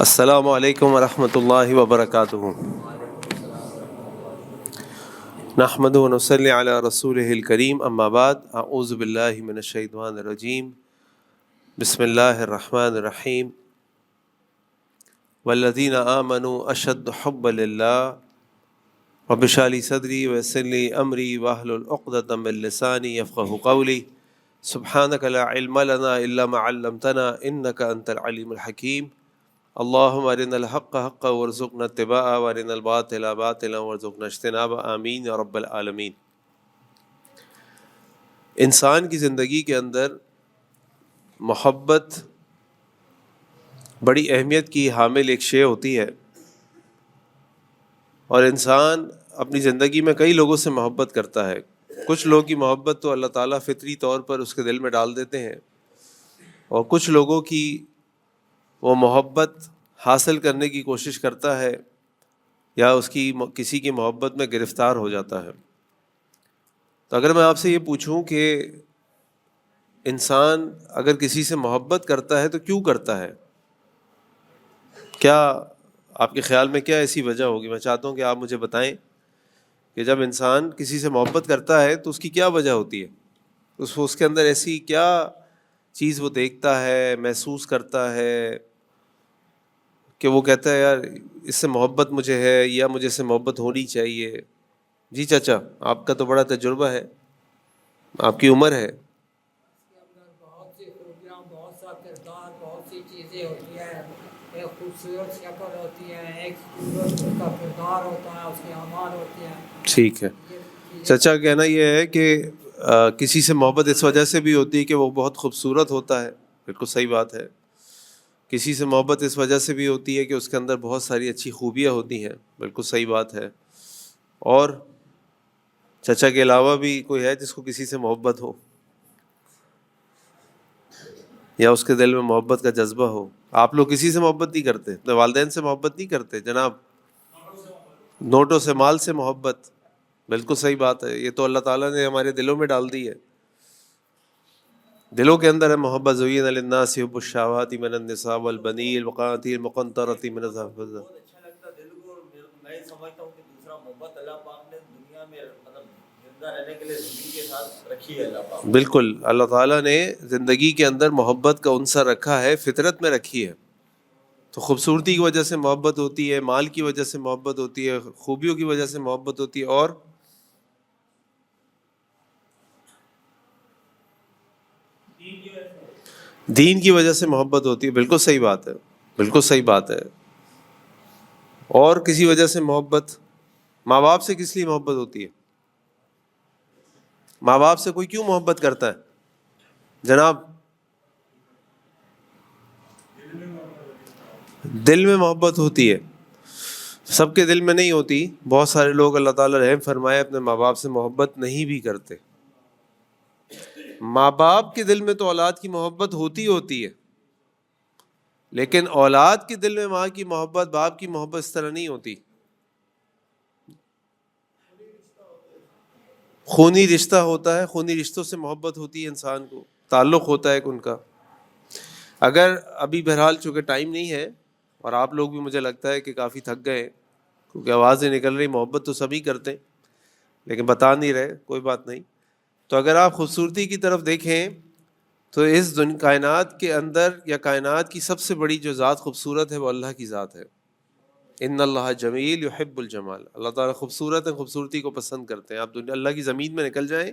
السلام علیکم ورحمۃ اللہ وبرکاتہ۔ نحمد و نصلی علی رسولہ الکریم، اما بعد، اعوذ باللہ من الشیطان الرجیم، بسم اللہ الرحمن الرحیم۔ والذین آمنوا اشد حبا للہ رب اشرح لی صدری ویسر لی امری واحلل عقدۃ من لسانی یفقہوا قولی سبحانک لا علم لنا الا ما علمتنا انک انت العلیم الحکیم۔ اللہم ارنا الحق حقا وارزقنا اتباعہ وارنا الباطل باطلا وارزقنا اجتنابہ، آمین یا رب العالمین۔ انسان کی زندگی کے اندر محبت بڑی اہمیت کی حامل ایک شے ہوتی ہے، اور انسان اپنی زندگی میں کئی لوگوں سے محبت کرتا ہے۔ کچھ لوگوں کی محبت تو اللہ تعالیٰ فطری طور پر اس کے دل میں ڈال دیتے ہیں، اور کچھ لوگوں کی وہ محبت حاصل کرنے کی کوشش کرتا ہے یا اس کی کسی کی محبت میں گرفتار ہو جاتا ہے۔ تو اگر میں آپ سے یہ پوچھوں کہ انسان اگر کسی سے محبت کرتا ہے تو کیوں کرتا ہے؟ کیا آپ کے خیال میں کیا ایسی وجہ ہوگی؟ میں چاہتا ہوں کہ آپ مجھے بتائیں کہ جب انسان کسی سے محبت کرتا ہے تو اس کی کیا وجہ ہوتی ہے؟ اس کے اندر ایسی کیا چیز وہ دیکھتا ہے، محسوس کرتا ہے کہ وہ کہتا ہے یار اس سے محبت مجھے ہے یا مجھے اس سے محبت ہونی چاہیے؟ جی چچا، آپ کا تو بڑا تجربہ ہے، آپ کی عمر ہے۔ بہت سی خوبیاں، بہت سا کردار، بہت سی چیزیں ہوتی ہیں۔ ایک خوبصورت شکل ہوتی ہے، ایک خوبصورت اس کا کردار ہوتا ہے، اس کی اعمال ہوتی ہیں۔ ٹھیک ہے، چچا کہنا یہ ہے کہ کسی سے محبت اس وجہ سے بھی ہوتی ہے کہ وہ بہت خوبصورت ہوتا ہے، بالکل صحیح بات ہے۔ کسی سے محبت اس وجہ سے بھی ہوتی ہے کہ اس کے اندر بہت ساری اچھی خوبیاں ہوتی ہیں، بالکل صحیح بات ہے۔ اور چچا کے علاوہ بھی کوئی ہے جس کو کسی سے محبت ہو یا اس کے دل میں محبت کا جذبہ ہو؟ آپ لوگ کسی سے محبت نہیں کرتے؟ اپنے والدین سے محبت نہیں کرتے جناب؟ نوٹوں سے، مال سے محبت، بالکل صحیح بات ہے۔ یہ تو اللہ تعالیٰ نے ہمارے دلوں میں ڈال دی ہے، دلوں کے اندر ہے محبت۔ زُيِّنَ لِلنَّاسِ حُبُّ الشَّهَوَاتِ مِنَ النِّسَاءِ وَالْبَنِينَ وَالْقَنَاطِيرِ الْمُقَنطَرَةِ مِنَ الذَّهَبِ۔ بہت اچھا لگتا ہے دل کو۔ میں یہ سمجھتا ہوں کہ دوسرا محبت اللہ پاک نے دنیا میں زندہ رہنے کے لیے زندگی کے ساتھ رکھی ہے اللہ پاک۔ بالکل، اللہ تعالیٰ نے زندگی کے اندر محبت کا عنصر رکھا ہے، فطرت میں رکھی ہے۔ تو خوبصورتی کی وجہ سے محبت ہوتی ہے، مال کی وجہ سے محبت ہوتی ہے، خوبیوں کی وجہ سے محبت ہوتی ہے، اور دین کی وجہ سے محبت ہوتی ہے۔ بالکل صحیح بات ہے، بالکل صحیح بات ہے۔ اور کسی وجہ سے محبت، ماں باپ سے کس لیے محبت ہوتی ہے؟ ماں باپ سے کوئی کیوں محبت کرتا ہے جناب؟ دل میں محبت ہوتی ہے، سب کے دل میں نہیں ہوتی۔ بہت سارے لوگ، اللہ تعالیٰ رحم فرمائے، اپنے ماں باپ سے محبت نہیں بھی کرتے۔ ماں باپ کے دل میں تو اولاد کی محبت ہوتی ہے، لیکن اولاد کے دل میں ماں کی محبت، باپ کی محبت اس طرح نہیں ہوتی۔ خونی رشتہ ہوتا ہے، خونی رشتوں سے محبت ہوتی ہے، انسان کو تعلق ہوتا ہے ایک ان کا۔ اگر ابھی بہرحال چونکہ ٹائم نہیں ہے، اور آپ لوگ بھی مجھے لگتا ہے کہ کافی تھک گئے کیونکہ آوازیں نکل رہی، محبت تو سبھی کرتے ہیں لیکن بتا نہیں رہے، کوئی بات نہیں۔ تو اگر آپ خوبصورتی کی طرف دیکھیں تو اس کائنات کے اندر، یا کائنات کی سب سے بڑی جو ذات خوبصورت ہے وہ اللہ کی ذات ہے۔ ان اللہ جمیل یحب الجمال، اللہ تعالیٰ خوبصورت ہے، خوبصورتی کو پسند کرتے ہیں۔ آپ اللہ کی زمین میں نکل جائیں،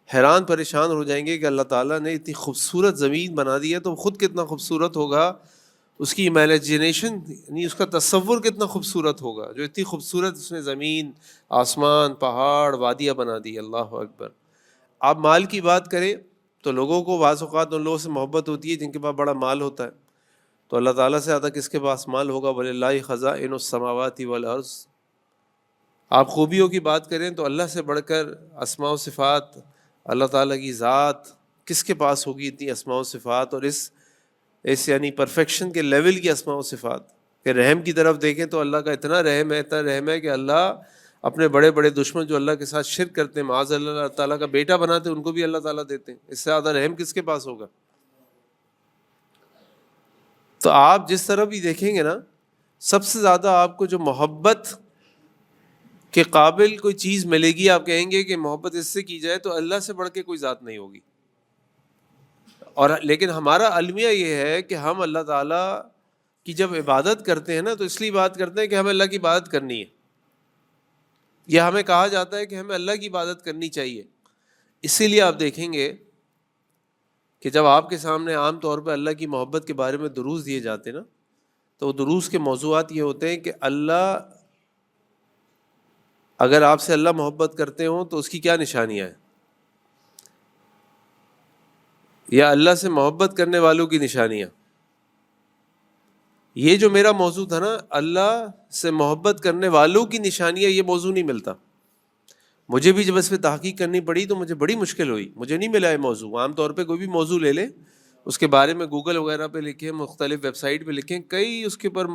حیران پریشان ہو جائیں گے کہ اللہ تعالیٰ نے اتنی خوبصورت زمین بنا دی ہے، تو خود کتنا خوبصورت ہوگا، اس کی امیجنیشن، یعنی اس کا تصور کتنا خوبصورت ہوگا، جو اتنی خوبصورت اس نے زمین، آسمان، پہاڑ، وادیاں بنا دی۔ اللہ اکبر۔ آپ مال کی بات کریں تو لوگوں کو بعض اوقات ان لوگوں سے محبت ہوتی ہے جن کے پاس بڑا مال ہوتا ہے، تو اللہ تعالیٰ سے زیادہ کس کے پاس مال ہوگا؟ وَلِلَّهِ خَزَائِنُ السَّمَاوَاتِ وَالْأَرْضِ۔ آپ خوبیوں کی بات کریں تو اللہ سے بڑھ کر اسماء و صفات، اللہ تعالیٰ کی ذات کس کے پاس ہوگی اتنی اسماء و صفات، اور اس یعنی پرفیکشن کے لیول کی اسماء و صفات۔ کہ رحم کی طرف دیکھیں تو اللہ کا اتنا رحم ہے، اتنا رحم ہے کہ اللہ اپنے بڑے بڑے دشمن جو اللہ کے ساتھ شرک کرتے ہیں، معاذ اللہ تعالیٰ کا بیٹا بناتے ہیں، ان کو بھی اللہ تعالیٰ دیتے ہیں۔ اس سے زیادہ رحم کس کے پاس ہوگا؟ تو آپ جس طرح بھی دیکھیں گے نا، سب سے زیادہ آپ کو جو محبت کے قابل کوئی چیز ملے گی، آپ کہیں گے کہ محبت اس سے کی جائے تو اللہ سے بڑھ کے کوئی ذات نہیں ہوگی. اور لیکن ہمارا المیہ یہ ہے کہ ہم اللہ تعالیٰ کی جب عبادت کرتے ہیں نا تو اس لیے بات کرتے ہیں کہ ہمیں اللہ کی عبادت کرنی ہے. یہ ہمیں کہا جاتا ہے کہ ہمیں اللہ کی عبادت کرنی چاہیے. اسی لیے آپ دیکھیں گے کہ جب آپ کے سامنے عام طور پہ اللہ کی محبت کے بارے میں دروس دیے جاتے ہیں نا، تو وہ دروس کے موضوعات یہ ہوتے ہیں کہ اللہ، اگر آپ سے اللہ محبت کرتے ہوں تو اس کی کیا نشانیاں ہیں، یا اللہ سے محبت کرنے والوں کی نشانیاں. یہ جو میرا موضوع تھا نا، اللہ سے محبت کرنے والوں کی نشانیاں، یہ موضوع نہیں ملتا. مجھے بھی جب اس پہ تحقیق کرنی پڑی تو مجھے بڑی مشکل ہوئی، مجھے نہیں ملا یہ موضوع. عام طور پہ کوئی بھی موضوع لے لیں، اس کے بارے میں گوگل وغیرہ پہ لکھیں، مختلف ویب سائٹ پہ لکھیں، کئی اس کے اوپر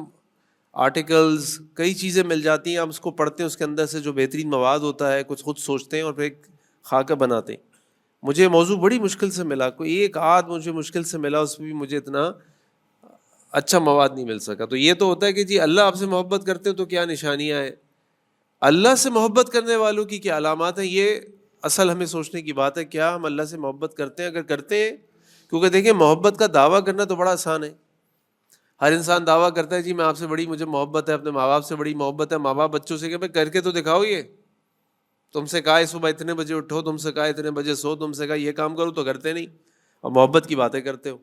آرٹیکلز، کئی چیزیں مل جاتی ہیں. آپ اس کو پڑھتے ہیں، اس کے اندر سے جو بہترین مواد ہوتا ہے کچھ خود سوچتے ہیں اور پھر ایک خاکہ بناتے ہیں. مجھے موضوع بڑی مشکل سے ملا، کوئی ایک آدھ مجھے مشکل سے ملا، اس میں بھی مجھے اتنا اچھا مواد نہیں مل سکا. تو یہ تو ہوتا ہے کہ جی اللہ آپ سے محبت کرتے ہیں تو کیا نشانیاں ہیں، اللہ سے محبت کرنے والوں کی کیا علامات ہیں. یہ اصل ہمیں سوچنے کی بات ہے. کیا ہم اللہ سے محبت کرتے ہیں؟ اگر کرتے ہیں، کیونکہ دیکھیں محبت کا دعویٰ کرنا تو بڑا آسان ہے. ہر انسان دعویٰ کرتا ہے جی میں آپ سے بڑی، مجھے محبت ہے، اپنے ماں باپ سے بڑی محبت ہے. ماں باپ بچوں سے کہ بھائی کر کے تو دکھاؤ، یہ تم سے کہا ہے صبح اتنے بجے اٹھو، تم سے کہا اتنے بجے سو، تم سے کہا یہ کام کرو، تو کرتے نہیں اور محبت کی باتیں کرتے ہو.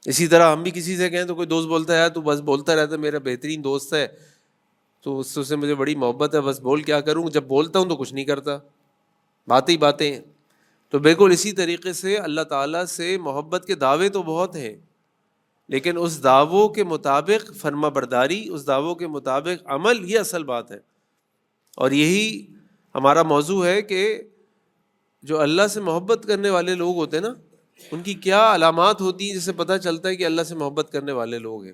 اسی طرح ہم بھی کسی سے کہیں تو کوئی دوست بولتا ہے تو بس بولتا رہتا ہے میرا بہترین دوست ہے تو اس سے مجھے بڑی محبت ہے، بس بول کیا کروں، جب بولتا ہوں تو کچھ نہیں کرتا، باتیں ہی باتیں ہیں. تو بالکل اسی طریقے سے اللہ تعالیٰ سے محبت کے دعوے تو بہت ہیں، لیکن اس دعووں کے مطابق فرما برداری، اس دعووں کے مطابق عمل، یہ اصل بات ہے. اور یہی ہمارا موضوع ہے کہ جو اللہ سے محبت کرنے والے لوگ ہوتے ہیں نا، ان کی کیا علامات ہوتی ہیں جس سے پتہ چلتا ہے کہ اللہ سے محبت کرنے والے لوگ ہیں.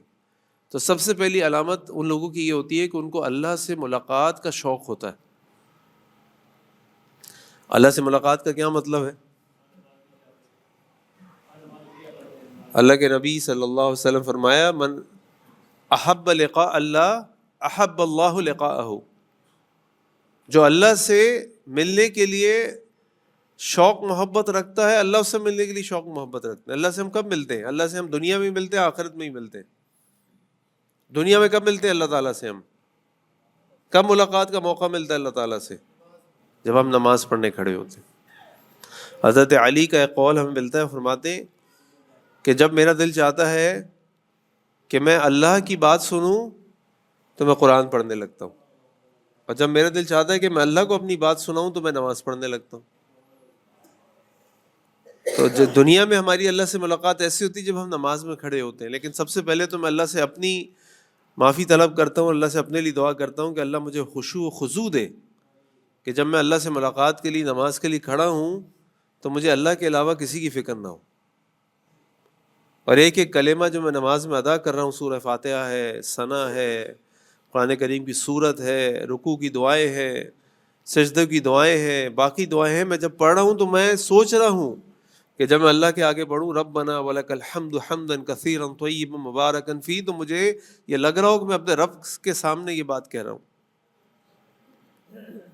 تو سب سے پہلی علامت ان لوگوں کی یہ ہوتی ہے کہ ان کو اللہ سے ملاقات کا شوق ہوتا ہے. اللہ سے ملاقات کا کیا مطلب ہے؟ اللہ کے نبی صلی اللہ علیہ وسلم فرمایا من احب لقاء اللہ احب اللہ لقاءہ. جو اللہ سے ملنے کے لیے شوق محبت رکھتا ہے، اللہ اس سے ملنے کے لیے شوق محبت رکھتا ہے. اللہ سے ہم کب ملتے ہیں؟ اللہ سے ہم دنیا میں ملتے ہیں، آخرت میں ہی ملتے ہیں. دنیا میں کب ملتے ہیں اللہ تعالیٰ سے؟ ہم کب ملاقات کا موقع ملتا ہے اللہ تعالیٰ سے؟ جب ہم نماز پڑھنے کھڑے ہوتے ہیں. حضرت علی کا ایک قول ہمیں ملتا ہے، فرماتے ہیں کہ جب میرا دل چاہتا ہے کہ میں اللہ کی بات سنوں تو میں قرآن پڑھنے لگتا ہوں، اور جب میرا دل چاہتا ہے کہ میں اللہ کو اپنی بات سناؤں تو میں نماز پڑھنے لگتا ہوں. تو دنیا میں ہماری اللہ سے ملاقات ایسی ہوتی ہے جب ہم نماز میں کھڑے ہوتے ہیں. لیکن سب سے پہلے تو میں اللہ سے اپنی معافی طلب کرتا ہوں، اللہ سے اپنے لیے دعا کرتا ہوں کہ اللہ مجھے خشوع و خضوع دے کہ جب میں اللہ سے ملاقات کے لیے نماز کے لیے کھڑا ہوں تو مجھے اللہ کے علاوہ کسی کی فکر نہ ہو. اور ایک ایک کلمہ جو میں نماز میں ادا کر رہا ہوں، سورہ فاتحہ ہے، ثنا ہے، قرآن کریم کی سورت ہے، رکوع کی دعائیں ہیں، سجدہ کی دعائیں ہیں، باقی دعائیں ہیں، میں جب پڑھ رہا ہوں تو میں سوچ رہا ہوں کہ جب میں اللہ کے آگے پڑھوں ربنا ولک الحمد حمدا کثیرا طیبا مبارکا فیہ، تو مجھے یہ لگ رہا ہو کہ میں اپنے رب کے سامنے یہ بات کہہ رہا ہوں.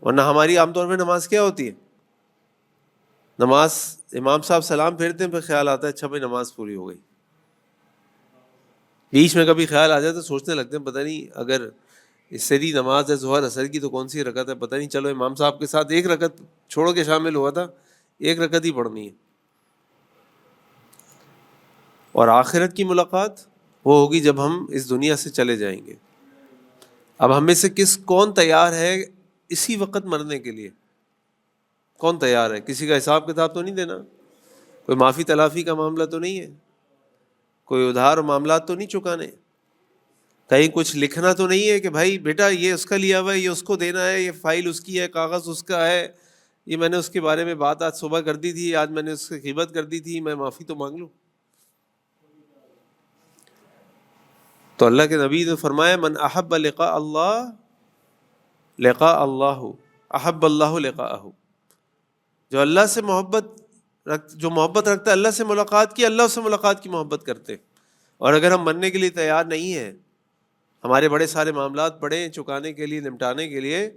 ورنہ ہماری عام طور پہ نماز کیا ہوتی ہے؟ نماز امام صاحب سلام پھیرتے ہیں، پھر خیال آتا ہے اچھا بھائی نماز پوری ہو گئی. بیچ میں کبھی خیال آ جائے تو سوچنے لگتے ہیں پتہ نہیں اگر اس سے ہی نماز ہے ظہر اثر کی تو کون سی رکعت ہے، پتہ نہیں، چلو امام صاحب کے ساتھ ایک رکعت چھوڑ کے شامل ہوا تھا، ایک رکعت ہی پڑھنی ہے. اور آخرت کی ملاقات وہ ہوگی جب ہم اس دنیا سے چلے جائیں گے. اب ہم میں سے کون تیار ہے اسی وقت مرنے کے لیے؟ کون تیار ہے؟ کسی کا حساب کتاب تو نہیں دینا، کوئی معافی تلافی کا معاملہ تو نہیں ہے، کوئی ادھار معاملات تو نہیں چکانے، کہیں کچھ لکھنا تو نہیں ہے کہ بھائی بیٹا یہ اس کا لیا ہوا ہے، یہ اس کو دینا ہے، یہ فائل اس کی ہے، کاغذ اس کا ہے، یہ میں نے اس کے بارے میں بات آج صبح کر دی تھی، آج میں نے اس کی غیبت کر دی تھی، میں معافی تو مانگ لوں. تو اللہ کے نبی نے فرمایا من احب لقاء اللہ لقاء اللہ احب اللہ لقاءہ. جو اللہ سے محبت رکھتا ہے، اللہ سے ملاقات کی، اللہ سے ملاقات کی محبت کرتے. اور اگر ہم مننے کے لیے تیار نہیں ہیں، ہمارے بڑے سارے معاملات پڑے ہیں چکانے کے لیے، نمٹانے کے لیے،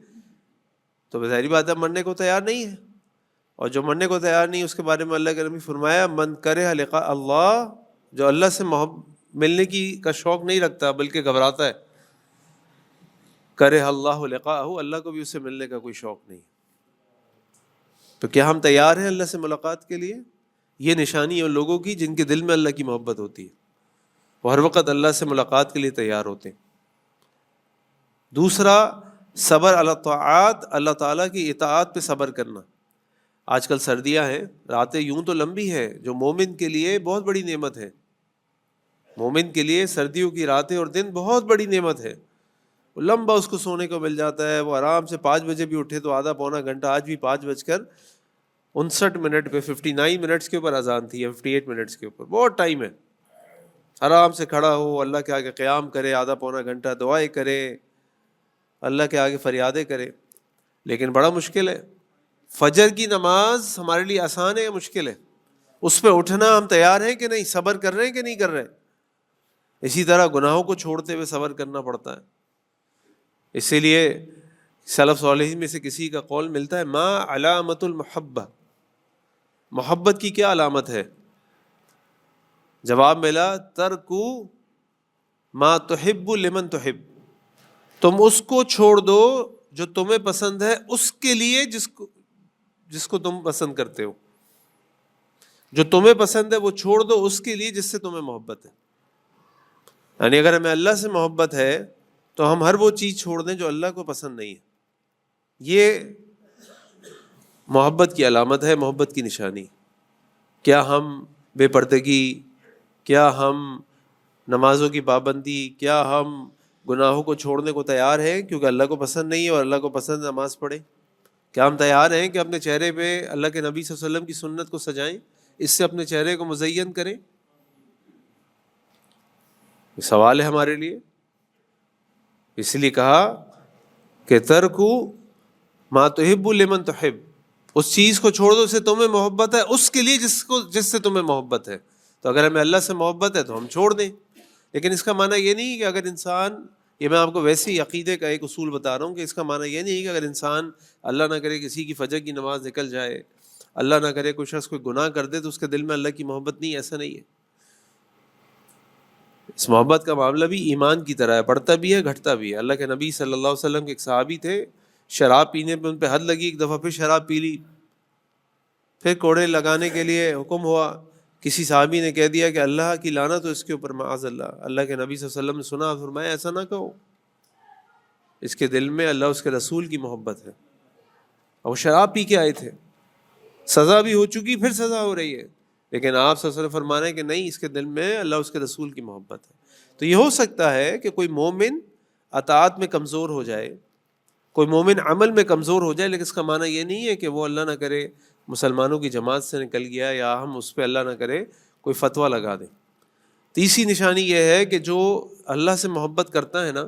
تو ظاہری بات ہے مننے کو تیار نہیں ہے. اور جو مننے کو تیار نہیں، اس کے بارے میں اللہ کے نبی فرمایا من کرہ لقاء اللہ، جو اللہ سے ملنے کا شوق نہیں رکھتا بلکہ گھبراتا ہے، کرہ اللہ لقاءہ، اللہ کو بھی اس سے ملنے کا کوئی شوق نہیں. تو کیا ہم تیار ہیں اللہ سے ملاقات کے لیے؟ یہ نشانی ہے ان لوگوں کی جن کے دل میں اللہ کی محبت ہوتی ہے، وہ ہر وقت اللہ سے ملاقات کے لیے تیار ہوتے ہیں. دوسرا، صبر علی الطاعات، اللہ تعالیٰ کی اطاعت پہ صبر کرنا. آج کل سردیاں ہیں، راتیں یوں تو لمبی ہیں، جو مومن کے لیے بہت بڑی نعمت ہے. مومن کے لیے سردیوں کی راتیں اور دن بہت بڑی نعمت ہے. وہ لمبا اس کو سونے کو مل جاتا ہے، وہ آرام سے 5 بجے بھی اٹھے تو آدھا پونا گھنٹہ. آج بھی 5:59 پہ 59 منٹس کے اوپر اذان تھی، 58 منٹس کے اوپر، بہت ٹائم ہے. آرام سے کھڑا ہو، اللہ کے آگے قیام کرے، آدھا پونا گھنٹہ دعائیں کرے، اللہ کے آگے فریادیں کرے. لیکن بڑا مشکل ہے. فجر کی نماز ہمارے لیے آسان ہے یا مشکل ہے؟ اس پہ اٹھنا ہم تیار ہیں کہ نہیں؟ صبر کر رہے ہیں کہ نہیں کر رہے؟ اسی طرح گناہوں کو چھوڑتے ہوئے صبر کرنا پڑتا ہے. اسی لیے سلف صالحین میں سے کسی کا قول ملتا ہے ما علامت المحبہ، محبت کی کیا علامت ہے؟ جواب ملا ترکو ما تحب لمن تحب، تم اس کو چھوڑ دو جو تمہیں پسند ہے اس کے لیے جس کو تم پسند کرتے ہو. جو تمہیں پسند ہے وہ چھوڑ دو اس کے لیے جس سے تمہیں محبت ہے. یعنی اگر ہمیں اللہ سے محبت ہے تو ہم ہر وہ چیز چھوڑ دیں جو اللہ کو پسند نہیں ہے. یہ محبت کی علامت ہے، محبت کی نشانی. کیا ہم بے پردگی، کیا ہم نمازوں کی پابندی، کیا ہم گناہوں کو چھوڑنے کو تیار ہیں کیونکہ اللہ کو پسند نہیں ہے اور اللہ کو پسند نماز پڑھیں؟ کیا ہم تیار ہیں کہ اپنے چہرے پہ اللہ کے نبی صلی اللہ علیہ وسلم کی سنت کو سجائیں، اس سے اپنے چہرے کو مزین کریں؟ یہ سوال ہے ہمارے لیے. اس لیے کہا کہ ترکو ما تحب لمن تحب، اس چیز کو چھوڑ دو جس سے تمہیں محبت ہے اس کے لیے جس سے تمہیں محبت ہے. تو اگر ہمیں اللہ سے محبت ہے تو ہم چھوڑ دیں. لیکن اس کا معنی یہ نہیں کہ اگر انسان، یہ میں آپ کو ویسے ہی عقیدے کا ایک اصول بتا رہا ہوں کہ اس کا معنی یہ نہیں کہ اگر انسان اللہ نہ کرے کسی کی فجر کی نماز نکل جائے، اللہ نہ کرے کوئی شخص کوئی گناہ کر دے تو اس کے دل میں اللہ کی محبت نہیں. ایسا نہیں ہے. اس محبت کا معاملہ بھی ایمان کی طرح ہے، بڑھتا بھی ہے گھٹتا بھی ہے. اللہ کے نبی صلی اللہ علیہ وسلم کے ایک صحابی تھے، شراب پینے پہ ان پہ حد لگی، ایک دفعہ پھر شراب پی لی، پھر کوڑے لگانے کے لیے حکم ہوا. کسی صحابی نے کہہ دیا کہ اللہ کی لعنت ہو اس کے اوپر، معاذ اللہ. اللہ کے نبی صلی اللہ علیہ وسلم نے سنا، فرمایا ایسا نہ کہو، اس کے دل میں اللہ اس کے رسول کی محبت ہے. اور وہ شراب پی کے آئے تھے، سزا بھی ہو چکی، پھر سزا ہو رہی ہے، لیکن آپ صلی اللہ علیہ وسلم فرما رہے ہیں کہ نہیں، اس کے دل میں اللہ اس کے رسول کی محبت ہے. تو یہ ہو سکتا ہے کہ کوئی مومن اطاعت میں کمزور ہو جائے، کوئی مومن عمل میں کمزور ہو جائے، لیکن اس کا معنی یہ نہیں ہے کہ وہ اللہ نہ کرے مسلمانوں کی جماعت سے نکل گیا، یا ہم اس پہ اللہ نہ کرے کوئی فتویٰ لگا دیں. تیسری نشانی یہ ہے کہ جو اللہ سے محبت کرتا ہے نا،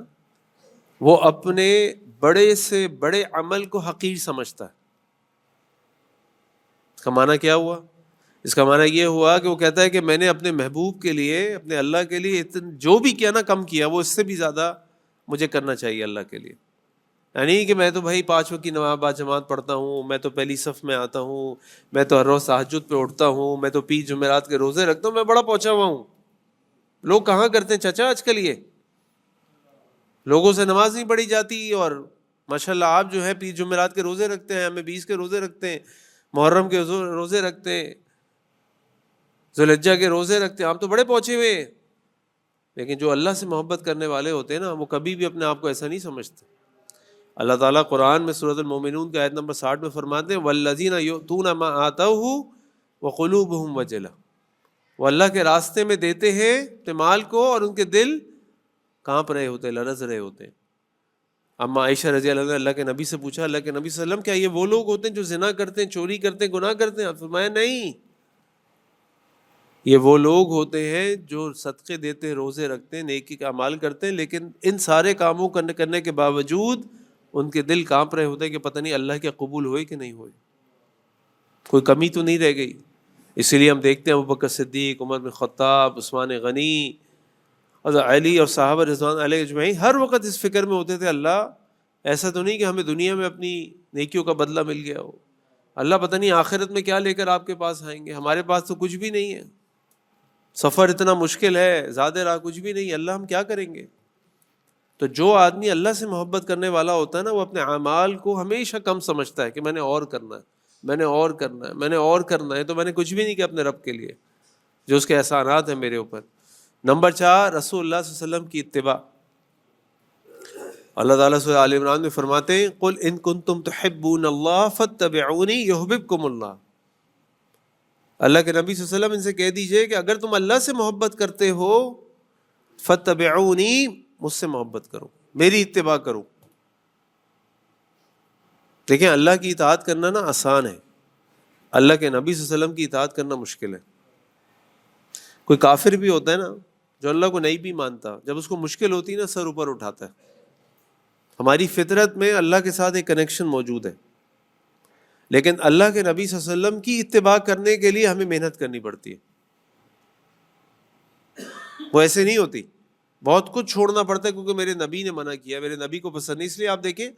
وہ اپنے بڑے سے بڑے عمل کو حقیر سمجھتا ہے. اس کا معنی کیا ہوا؟ اس کا معنی یہ ہوا کہ وہ کہتا ہے کہ میں نے اپنے محبوب کے لیے، اپنے اللہ کے لیے جو بھی کیا نا کم کیا، وہ اس سے بھی زیادہ مجھے کرنا چاہیے اللہ کے لیے. یعنی کہ میں تو بھائی 5 وقت کی نماز باجماعت پڑھتا ہوں، میں تو پہلی صف میں آتا ہوں، میں تو ہر روز تہجد پہ اٹھتا ہوں، میں تو 20 جمعرات کے روزے رکھتا ہوں، میں بڑا پہنچا ہوا ہوں. لوگ کہاں کرتے ہیں چچا آج کل؟ یہ لوگوں سے نماز نہیں پڑھی جاتی، اور ماشاءاللہ آپ جو ہے 20 جمعرات کے روزے رکھتے ہیں، ہمیں 20 کے روزے رکھتے ہیں، محرم کے روزے رکھتے ہیں، ذوالحجہ کے روزے رکھتے ہیں، آپ تو بڑے پہنچے ہوئے ہیں. لیکن جو اللہ سے محبت کرنے والے ہوتے ہیں نا، وہ کبھی بھی اپنے آپ کو ایسا نہیں سمجھتے. اللہ تعالیٰ قرآن میں سورۃ المومنون کے آیت نمبر 60 میں فرماتے ہیں والذین یؤتون ما آتوا وقلوبهم وجلہ، وہ اللہ کے راستے میں دیتے ہیں اپنے مال کو اور ان کے دل کانپ رہے ہوتے ہیں، لرز رہے ہوتے ہیں. اما عائشہ رضی اللہ عنہ اللہ کے نبی سے پوچھا، اللہ کے نبی صلی اللہ علیہ وسلم کیا یہ وہ لوگ ہوتے ہیں جو زنا کرتے ہیں، چوری کرتے ہیں، گناہ کرتے ہیں؟ آپ فرمایا نہیں، یہ وہ لوگ ہوتے ہیں جو صدقے دیتے ہیں، روزے رکھتے ہیں، نیکی کا اعمال کرتے ہیں، لیکن ان سارے کاموں کرنے کے باوجود ان کے دل کانپ رہے ہوتے ہیں کہ پتہ نہیں اللہ کے قبول ہوئے کہ نہیں ہوئے، کوئی کمی تو نہیں رہ گئی. اسی لیے ہم دیکھتے ہیں ابوبکر صدیق، عمر بن خطاب، عثمان غنی، حضرت علی اور صحابہ رضوان علیہ اجمعین ہر وقت اس فکر میں ہوتے تھے اللہ ایسا تو نہیں کہ ہمیں دنیا میں اپنی نیکیوں کا بدلہ مل گیا ہو، اللہ پتہ نہیں آخرت میں کیا لے کر آپ کے پاس آئیں گے، ہمارے پاس تو کچھ بھی نہیں ہے، سفر اتنا مشکل ہے، زیادہ راہ کچھ بھی نہیں، اللہ ہم کیا کریں گے؟ تو جو آدمی اللہ سے محبت کرنے والا ہوتا ہے نا، وہ اپنے اعمال کو ہمیشہ کم سمجھتا ہے کہ میں نے اور کرنا ہے، میں نے اور کرنا ہے، میں نے اور کرنا ہے، تو میں نے کچھ بھی نہیں کیا اپنے رب کے لیے جو اس کے احسانات ہیں میرے اوپر۔ نمبر 4، رسول اللہ صلی اللہ علیہ وسلم کی اتباع۔ اللہ تعالیٰ سورہ آل عمران میں فرماتے ہیں قل ان کنتم تحبون اللہ فاتبعونی یحببکم اللہ۔ اللہ کے نبی صلی اللہ علیہ وسلم ان سے کہہ دیجئے کہ اگر تم اللہ سے محبت کرتے ہو فاتبعونی، مجھ سے محبت کرو، میری اتباع کرو۔ دیکھیں اللہ کی اطاعت کرنا نا آسان ہے، اللہ کے نبی صلی اللہ علیہ وسلم کی اطاعت کرنا مشکل ہے۔ کوئی کافر بھی ہوتا ہے نا جو اللہ کو نہیں بھی مانتا، جب اس کو مشکل ہوتی ہے نا سر اوپر اٹھاتا ہے۔ ہماری فطرت میں اللہ کے ساتھ ایک کنیکشن موجود ہے، لیکن اللہ کے نبی صلی اللہ علیہ وسلم کی اتباع کرنے کے لیے ہمیں محنت کرنی پڑتی ہے، وہ ایسے نہیں ہوتی، بہت کچھ چھوڑنا پڑتا ہے کیونکہ میرے نبی نے منع کیا، میرے نبی کو پسند نہیں۔ اس لیے آپ دیکھیں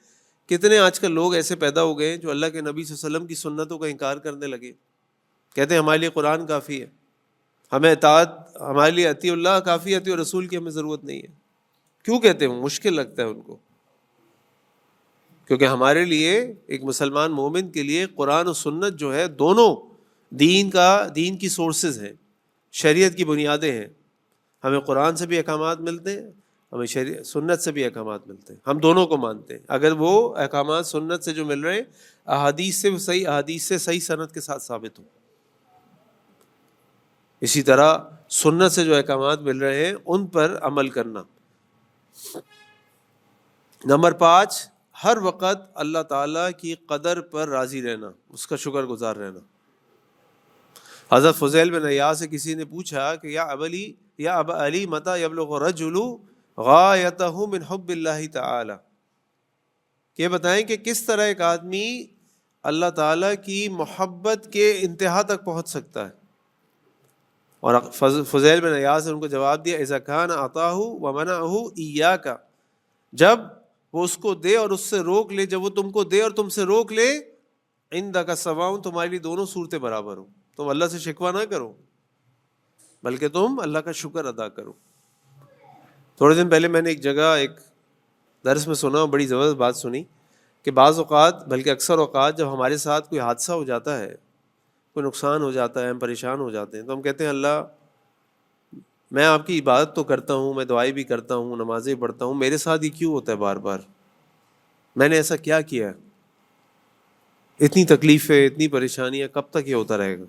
کتنے آج کل لوگ ایسے پیدا ہو گئے ہیں جو اللہ کے نبی صلی اللہ علیہ وسلم کی سنتوں کا انکار کرنے لگے، کہتے ہیں ہمارے لیے قرآن کافی ہے، ہمیں اطاعت، ہمارے لیے اطیع اللہ کافی ہے، اطیع رسول کی ہمیں ضرورت نہیں ہے۔ کیوں کہتے ہیں؟ مشکل لگتا ہے ان کو، کیونکہ ہمارے لیے ایک مسلمان مومن کے لیے قرآن و سنت جو ہے دونوں دین کی سورسز ہیں، شریعت کی بنیادیں ہیں۔ ہمیں قرآن سے بھی احکامات ملتے ہیں، ہمیں سنت سے بھی احکامات ملتے ہیں، ہم دونوں کو مانتے ہیں۔ اگر وہ احکامات سنت سے جو مل رہے ہیں احادیث سے صحیح سند کے ساتھ ثابت ہوں، اسی طرح سنت سے جو احکامات مل رہے ہیں ان پر عمل کرنا۔ نمبر 5، ہر وقت اللہ تعالیٰ کی قدر پر راضی رہنا، اس کا شکر گزار رہنا۔ حضرت فضیل بن عیاض سے کسی نے پوچھا کہ یا ابا علی متی یبلغ الرجل غایتہ من حب اللہ تعالی، کہ بتائیں کہ کس طرح ایک آدمی اللہ تعالیٰ کی محبت کے انتہا تک پہنچ سکتا ہے؟ اور فضیل بن عیاض نے ان کو جواب دیا اذا کان عطاہ ومنعہ ایاک، جب وہ اس کو دے اور اس سے روک لے، جب وہ تم کو دے اور تم سے روک لے، عندک سواء، تمہارے لیے دونوں صورتیں برابر ہوں، تم اللہ سے شکوہ نہ کرو بلکہ تم اللہ کا شکر ادا کرو۔ تھوڑے دن پہلے میں نے ایک جگہ ایک درس میں سنا، بڑی زبردست بات سنی کہ بعض اوقات بلکہ اکثر اوقات جب ہمارے ساتھ کوئی حادثہ ہو جاتا ہے، کوئی نقصان ہو جاتا ہے، ہم پریشان ہو جاتے ہیں، تو ہم کہتے ہیں اللہ میں آپ کی عبادت تو کرتا ہوں، میں دعائیں بھی کرتا ہوں، نمازیں پڑھتا ہوں، میرے ساتھ یہ کیوں ہوتا ہے بار بار؟ میں نے ایسا کیا کیا ہے؟ اتنی تکلیفیں، اتنی پریشانیاں، کب تک یہ ہوتا رہے گا؟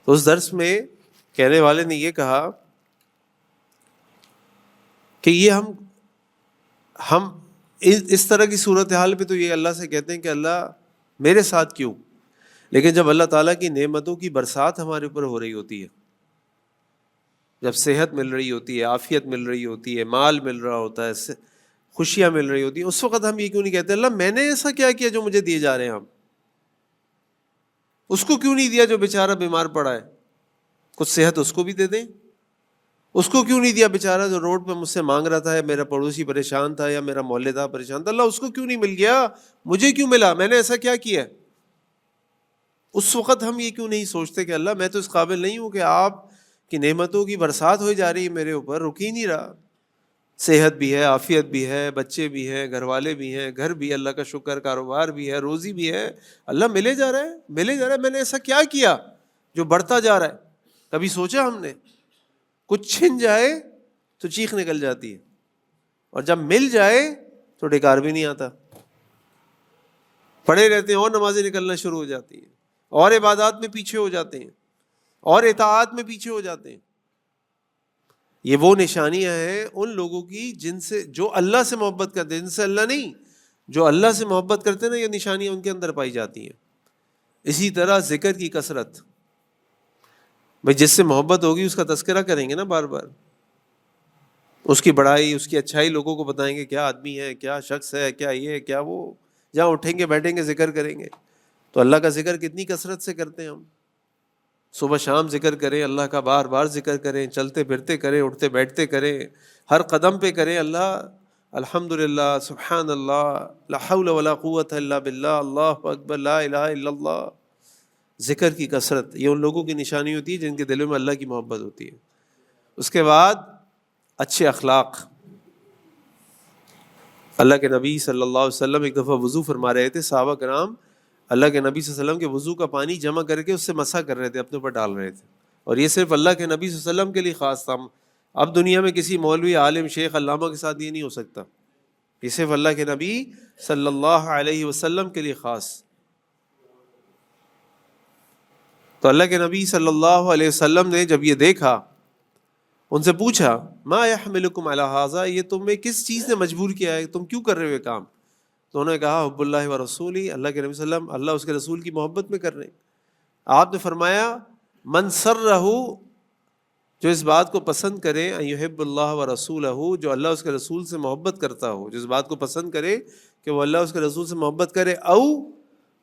تو اس درس میں کہنے والے نے یہ کہا کہ یہ ہم اس طرح کی صورتحال پہ تو یہ اللہ سے کہتے ہیں کہ اللہ میرے ساتھ کیوں، لیکن جب اللہ تعالیٰ کی نعمتوں کی برسات ہمارے اوپر ہو رہی ہوتی ہے، جب صحت مل رہی ہوتی ہے، عافیت مل رہی ہوتی ہے، مال مل رہا ہوتا ہے، خوشیاں مل رہی ہوتی ہیں، اس وقت ہم یہ کیوں نہیں کہتے اللہ میں نے ایسا کیا کیا جو مجھے دیے جا رہے ہیں؟ ہم اس کو کیوں نہیں دیا جو بیچارہ بیمار پڑا ہے؟ کچھ صحت اس کو بھی دے دیں۔ اس کو کیوں نہیں دیا بیچارہ جو روڈ پہ مجھ سے مانگ رہا تھا، یا میرا پڑوسی پریشان تھا، یا میرا محلے دار پریشان تھا، اللہ اس کو کیوں نہیں مل گیا؟ مجھے کیوں ملا؟ میں نے ایسا کیا کیا؟ اس وقت ہم یہ کیوں نہیں سوچتے کہ اللہ میں تو اس قابل نہیں ہوں کہ آپ کی نعمتوں کی برسات ہوئی جا رہی ہے میرے اوپر، رک ہی نہیں رہا، صحت بھی ہے، عافیت بھی ہے، بچے بھی ہیں، گھر والے بھی ہیں، گھر بھی، اللہ کا شکر، کاروبار بھی ہے، روزی بھی ہے، اللہ ملے جا رہا ہے، میں نے ایسا کیا کیا جو بڑھتا جا رہا ہے؟ کبھی سوچا ہم نے؟ کچھ چھن جائے تو چیخ نکل جاتی ہے، اور جب مل جائے تو ڈکار بھی نہیں آتا، پڑے رہتے ہیں اور نمازیں نکلنا شروع ہو جاتی ہیں، اور عبادات میں پیچھے ہو جاتے ہیں، اور اطاعت میں پیچھے ہو جاتے ہیں۔ یہ وہ نشانیاں ہیں ان لوگوں کی جن سے جو اللہ سے محبت کرتے ہیں، جن سے اللہ نہیں، جو اللہ سے محبت کرتے ہیں نا، یہ نشانیاں ان کے اندر پائی جاتی ہیں۔ اسی طرح ذکر کی کثرت، بھئی جس سے محبت ہوگی اس کا تذکرہ کریں گے نا بار بار، اس کی بڑائی، اس کی اچھائی لوگوں کو بتائیں گے، کیا آدمی ہے، کیا شخص ہے، کیا یہ، کیا وہ، جہاں اٹھیں گے بیٹھیں گے ذکر کریں گے۔ تو اللہ کا ذکر کتنی کثرت سے کرتے ہیں ہم؟ صبح شام ذکر کریں اللہ کا، بار بار ذکر کریں، چلتے پھرتے کریں، اٹھتے بیٹھتے کریں، ہر قدم پہ کریں اللہ الحمدللہ، سبحان اللہ، لا حول ولا قوت الا باللہ، اللہ اکبر، لا الہ الا اللہ۔ ذکر کی کثرت یہ ان لوگوں کی نشانی ہوتی ہے جن کے دلوں میں اللہ کی محبت ہوتی ہے۔ اس کے بعد اچھے اخلاق۔ اللہ کے نبی صلی اللہ علیہ وسلم ایک دفعہ وضو فرما رہے تھے، صحابہ کرام اللہ کے نبی صلی اللہ علیہ وسلم کے وضو کا پانی جمع کر کے اس سے مسح کر رہے تھے، اپنے اوپر ڈال رہے تھے، اور یہ صرف اللہ کے نبی صلی اللہ علیہ وسلم کے لیے خاص تھا۔ اب دنیا میں کسی مولوی، عالم، شیخ، علامہ کے ساتھ یہ نہیں ہو سکتا، یہ صرف اللہ کے نبی صلی اللہ علیہ وسلم کے لیے خاص۔ تو اللہ کے نبی صلی اللہ علیہ وسلم نے جب یہ دیکھا، ان سے پوچھا ما یحملکم علی ھذا، یہ تمہیں کس چیز نے مجبور کیا ہے، تم کیوں کر رہے ہو یہ کام؟ تو انہوں نے کہا حب اللہ و رسولی، اللہ کے نبی صلی اللہ علیہ وسلم اللہ اس کے رسول کی محبت میں کر رہے ہیں۔ آپ نے فرمایا من سرہ، جو اس بات کو پسند کرے، ان یحب اللہ و رسولہ، جو اللہ اس کے رسول سے محبت کرتا ہو، جو اس بات کو پسند کرے کہ وہ اللہ اس کے رسول سے محبت کرے، او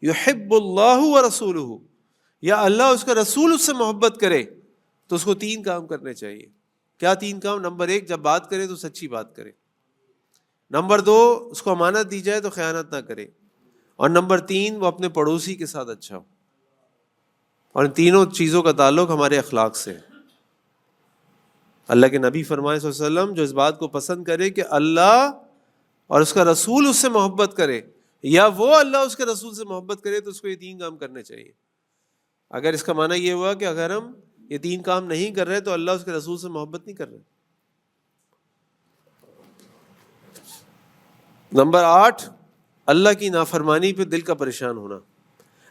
یحب اللہ و رسولہ، یا اللہ اس کا رسول اس سے محبت کرے، تو اس کو 3 کام کرنے چاہیے۔ کیا 3 کام؟ نمبر 1، جب بات کرے تو سچی بات کرے۔ نمبر 2، اس کو امانت دی جائے تو خیانت نہ کرے۔ اور نمبر 3، وہ اپنے پڑوسی کے ساتھ اچھا ہو۔ اور ان تینوں چیزوں کا تعلق ہمارے اخلاق سے ہے۔ اللہ کے نبی فرمائے صلی اللہ علیہ وسلم جو اس بات کو پسند کرے کہ اللہ اور اس کا رسول اس سے محبت کرے، یا وہ اللہ اس کے رسول سے محبت کرے، تو اس کو یہ 3 کام کرنے چاہیے۔ اگر اس کا معنی یہ ہوا کہ اگر ہم یہ 3 کام نہیں کر رہے تو اللہ اس کے رسول سے محبت نہیں کر رہے۔ نمبر 8، اللہ کی نافرمانی پہ دل کا پریشان ہونا۔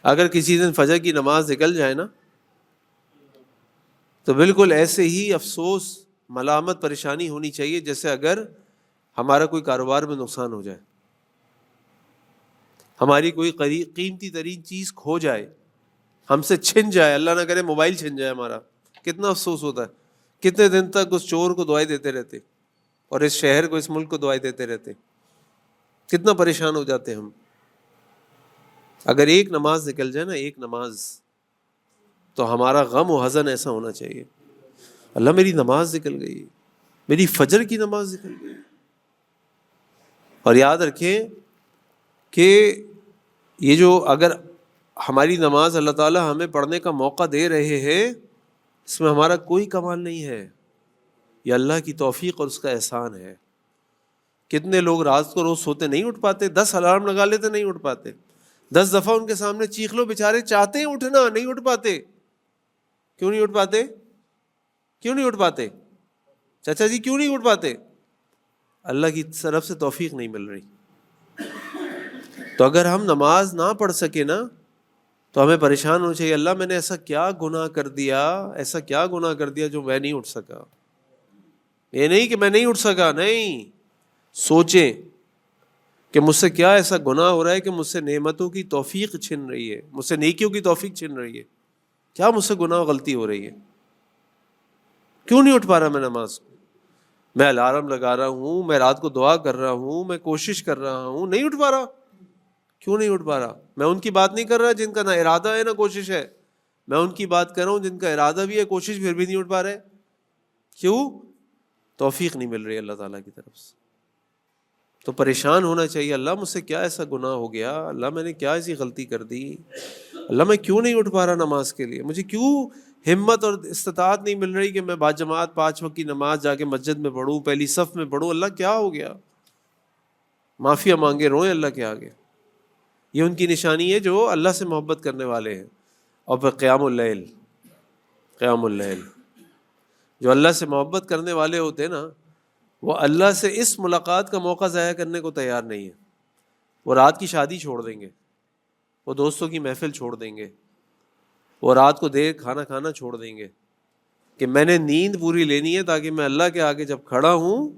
اگر کسی دن فجر کی نماز نکل جائے نا، تو بالکل ایسے ہی افسوس، ملامت، پریشانی ہونی چاہیے جیسے اگر ہمارا کوئی کاروبار میں نقصان ہو جائے، ہماری کوئی قیمتی ترین چیز کھو جائے، ہم سے چھن جائے، اللہ نہ کرے موبائل چھن جائے ہمارا، کتنا افسوس ہوتا ہے۔ کتنے دن تک اس چور کو دعائیں دیتے رہتے، اور اس شہر کو، اس ملک کو دعائیں دیتے رہتے، کتنا پریشان ہو جاتے ہم۔ اگر ایک نماز نکل جائے نا، ایک نماز، تو ہمارا غم و حزن ایسا ہونا چاہیے، اللہ میری نماز نکل گئی، میری فجر کی نماز نکل گئی۔ اور یاد رکھیں کہ یہ جو اگر ہماری نماز اللہ تعالیٰ ہمیں پڑھنے کا موقع دے رہے ہیں، اس میں ہمارا کوئی کمال نہیں ہے، یہ اللہ کی توفیق اور اس کا احسان ہے۔ کتنے لوگ رات کو روز سوتے نہیں اٹھ پاتے، 10 الارم لگا لیتے نہیں اٹھ پاتے، 10 دفعہ ان کے سامنے چیخ لو، بیچارے چاہتے ہیں اٹھنا، نہیں اٹھ پاتے۔ کیوں نہیں اٹھ پاتے؟ کیوں نہیں اٹھ پاتے چاچا جی؟ کیوں نہیں اٹھ پاتے؟ اللہ کی طرف سے توفیق نہیں مل رہی۔ تو اگر ہم نماز نہ پڑھ سکے نا، تو ہمیں پریشان ہونا چاہیے، اللہ میں نے ایسا کیا گناہ کر دیا، ایسا کیا گناہ کر دیا جو میں نہیں اٹھ سکا۔ یہ نہیں کہ میں نہیں اٹھ سکا، نہیں، سوچیں کہ مجھ سے کیا ایسا گناہ ہو رہا ہے کہ مجھ سے نعمتوں کی توفیق چھن رہی ہے، مجھ سے نیکیوں کی توفیق چھن رہی ہے، کیا مجھ سے گناہ غلطی ہو رہی ہے، کیوں نہیں اٹھ پا رہا میں نماز کو؟ میں الارم لگا رہا ہوں، میں رات کو دعا کر رہا ہوں، میں کوشش کر رہا ہوں، نہیں اٹھ پا رہا۔ کیوں نہیں اٹھ پا رہا؟ میں ان کی بات نہیں کر رہا جن کا نہ ارادہ ہے نہ کوشش ہے، میں ان کی بات کر رہا ہوں جن کا ارادہ بھی ہے، کوشش پھر بھی نہیں اٹھ پا رہے۔ کیوں؟ توفیق نہیں مل رہی اللہ تعالیٰ کی طرف سے۔ تو پریشان ہونا چاہیے، اللہ مجھ سے کیا ایسا گناہ ہو گیا، اللہ میں نے کیا ایسی غلطی کر دی، اللہ میں کیوں نہیں اٹھ پا رہا نماز کے لیے، مجھے کیوں ہمت اور استطاعت نہیں مل رہی کہ میں باجماعت 5 وقت کی نماز جا کے مسجد میں پڑھوں، پہلی صف میں پڑھوں، اللہ کیا ہو گیا؟ معافیا مانگے روئیں اللہ کے آگے۔ یہ ان کی نشانی ہے جو اللہ سے محبت کرنے والے ہیں۔ اور پھر قیام اللیل، قیام اللیل، جو اللہ سے محبت کرنے والے ہوتے ہیں نا، وہ اللہ سے اس ملاقات کا موقع ضائع کرنے کو تیار نہیں ہے۔ وہ رات کی شادی چھوڑ دیں گے، وہ دوستوں کی محفل چھوڑ دیں گے، وہ رات کو دیر کھانا کھانا چھوڑ دیں گے کہ میں نے نیند پوری لینی ہے تاکہ میں اللہ کے آگے جب کھڑا ہوں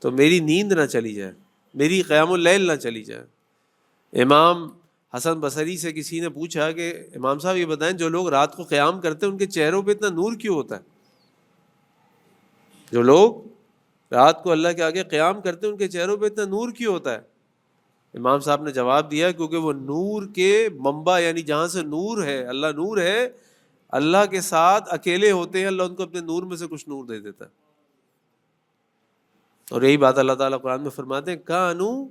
تو میری نیند نہ چلی جائے، میری قیام اللیل نہ چلی جائے۔ امام حسن بصری سے کسی نے پوچھا کہ امام صاحب یہ بتائیں جو لوگ رات کو قیام کرتے ہیں ان کے چہروں پہ اتنا نور کیوں ہوتا ہے؟ جو لوگ رات کو اللہ کے آگے قیام کرتے ہیں ان کے چہروں پہ اتنا نور کیوں ہوتا ہے؟ امام صاحب نے جواب دیا کیونکہ وہ نور کے منبع، یعنی جہاں سے نور ہے، اللہ نور ہے، اللہ کے ساتھ اکیلے ہوتے ہیں اللہ ان کو اپنے نور میں سے کچھ نور دے دیتا ہے. اور یہی بات اللہ تعالیٰ قرآن میں فرماتے ہیں کانوا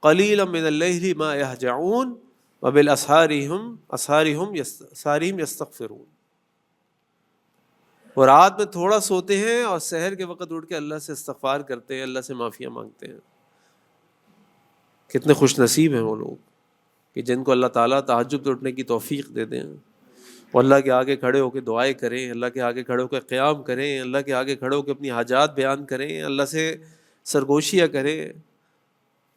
قلیلا من اللیل ما یہجعون وبالاسحار هم یستغفرون. وہ رات میں تھوڑا سوتے ہیں اور سحر کے وقت اٹھ کے اللہ سے استغفار کرتے ہیں, اللہ سے معافیاں مانگتے ہیں. کتنے خوش نصیب ہیں وہ لوگ کہ جن کو اللہ تعالیٰ تہجد پہ اٹھنے کی توفیق دے دیں, وہ اللہ کے آگے کھڑے ہو کے دعائیں کریں, اللہ کے آگے کھڑے ہو کے قیام کریں, اللہ کے آگے کھڑے ہو کے اپنی حاجات بیان کریں, اللہ سے سرگوشیاں کریں.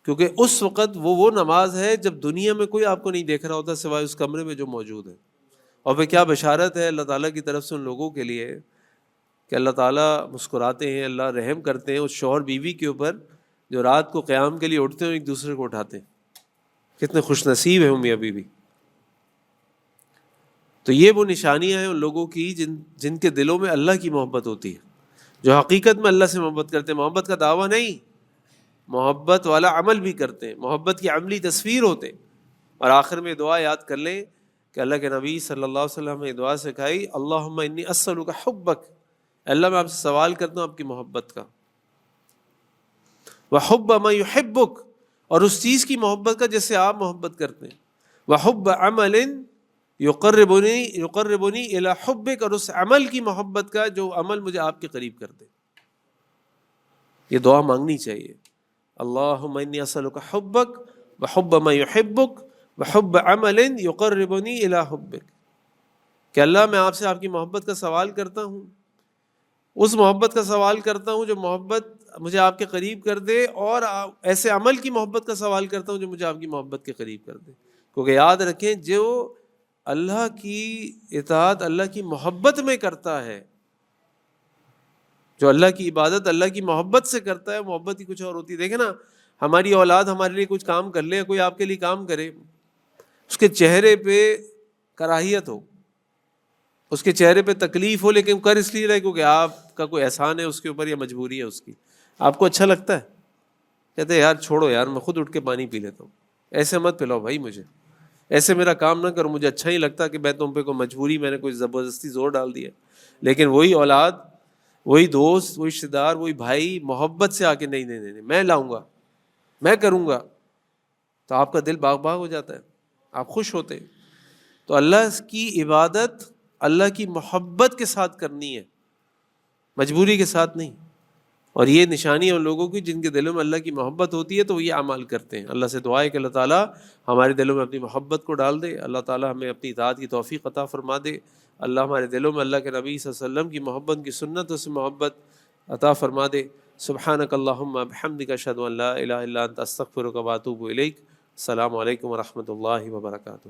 کیونکہ اس وقت وہ نماز ہے جب دنیا میں کوئی آپ کو نہیں دیکھ رہا ہوتا سوائے اس کمرے میں جو موجود ہے. اور پھر کیا بشارت ہے اللہ تعالیٰ کی طرف سے ان لوگوں کے لیے کہ اللہ تعالیٰ مسکراتے ہیں, اللہ رحم کرتے ہیں اس شوہر بیوی کے اوپر جو رات کو قیام کے لیے اٹھتے ہیں ایک دوسرے کو اٹھاتے ہیں. کتنے خوش نصیب ہیں وہ میاں بیوی. تو یہ وہ نشانیاں ہیں ان لوگوں کی جن کے دلوں میں اللہ کی محبت ہوتی ہے, جو حقیقت میں اللہ سے محبت کرتے ہیں. محبت کا دعویٰ نہیں, محبت والا عمل بھی کرتے ہیں, محبت کی عملی تصویر ہوتے ہیں. اور آخر میں دعا یاد کر لیں کہ اللہ کے نبی صلی اللہ علیہ وسلم نے دعا سکھائی اللہم انی اسألک حبک, اللہ میں آپ سے سوال کرتا ہوں آپ کی محبت کا, وحب ما یحبک, اور اس چیز کی محبت کا جس سے آپ محبت کرتے ہیں, وحب عمل یقربنی الی حبک, اور اس عمل کی محبت کا جو عمل مجھے آپ کے قریب کر دے. یہ دعا مانگنی چاہیے. اللہم انی اسألک حبک وحب ما یحبک وحب عمل یقربنی الی حبک, کہ اللہ میں آپ سے آپ کی محبت کا سوال کرتا ہوں, اس محبت کا سوال کرتا ہوں جو محبت مجھے آپ کے قریب کر دے, اور ایسے عمل کی محبت کا سوال کرتا ہوں جو مجھے آپ کی محبت کے قریب کر دے. کیونکہ یاد رکھیں جو اللہ کی اطاعت اللہ کی محبت میں کرتا ہے, جو اللہ کی عبادت اللہ کی محبت سے کرتا ہے, محبت ہی کچھ اور ہوتی ہے. دیکھیں نا, ہماری اولاد ہمارے لیے کچھ کام کر لے, کوئی آپ کے لیے کام کرے, اس کے چہرے پہ کراہیت ہو, اس کے چہرے پہ تکلیف ہو, لیکن کر اس لیے رہے کیونکہ آپ کا کوئی احسان ہے اس کے اوپر یا مجبوری ہے اس کی, آپ کو اچھا لگتا ہے, کہتے ہیں یار چھوڑو یار میں خود اٹھ کے پانی پی لیتا ہوں, ایسے مت پلاؤ بھائی مجھے, ایسے میرا کام نہ کرو, مجھے اچھا نہیں لگتا کہ میں تم پہ کوئی مجبوری, میں نے کوئی زبردستی زور ڈال دیا. لیکن وہی اولاد, وہی دوست, وہی رشتے دار, وہی بھائی محبت سے آ کے نہیں نہیں نہیں میں لاؤں گا, میں کروں گا, تو آپ کا دل باغ باغ ہو جاتا ہے, آپ خوش ہوتے ہیں. تو اللہ کی عبادت اللہ کی محبت کے ساتھ کرنی ہے, مجبوری کے ساتھ نہیں. اور یہ نشانی ہے ان لوگوں کی جن کے دلوں میں اللہ کی محبت ہوتی ہے, تو وہ یہ اعمال کرتے ہیں. اللہ سے دعا ہے کہ اللہ تعالیٰ ہمارے دلوں میں اپنی محبت کو ڈال دے, اللہ تعالیٰ ہمیں اپنی اطاعت کی توفیق عطا فرما دے, اللہ ہمارے دلوں میں اللہ کے نبی صلی اللہ علیہ وسلم کی محبت کی سنتوں سے محبت عطا فرما دے. سبحانک اللہم بحمدک اشہد ان لا الہ الا انت استغفرک واتوب الیک. السلام علیکم ورحمۃ اللہ وبرکاتہ.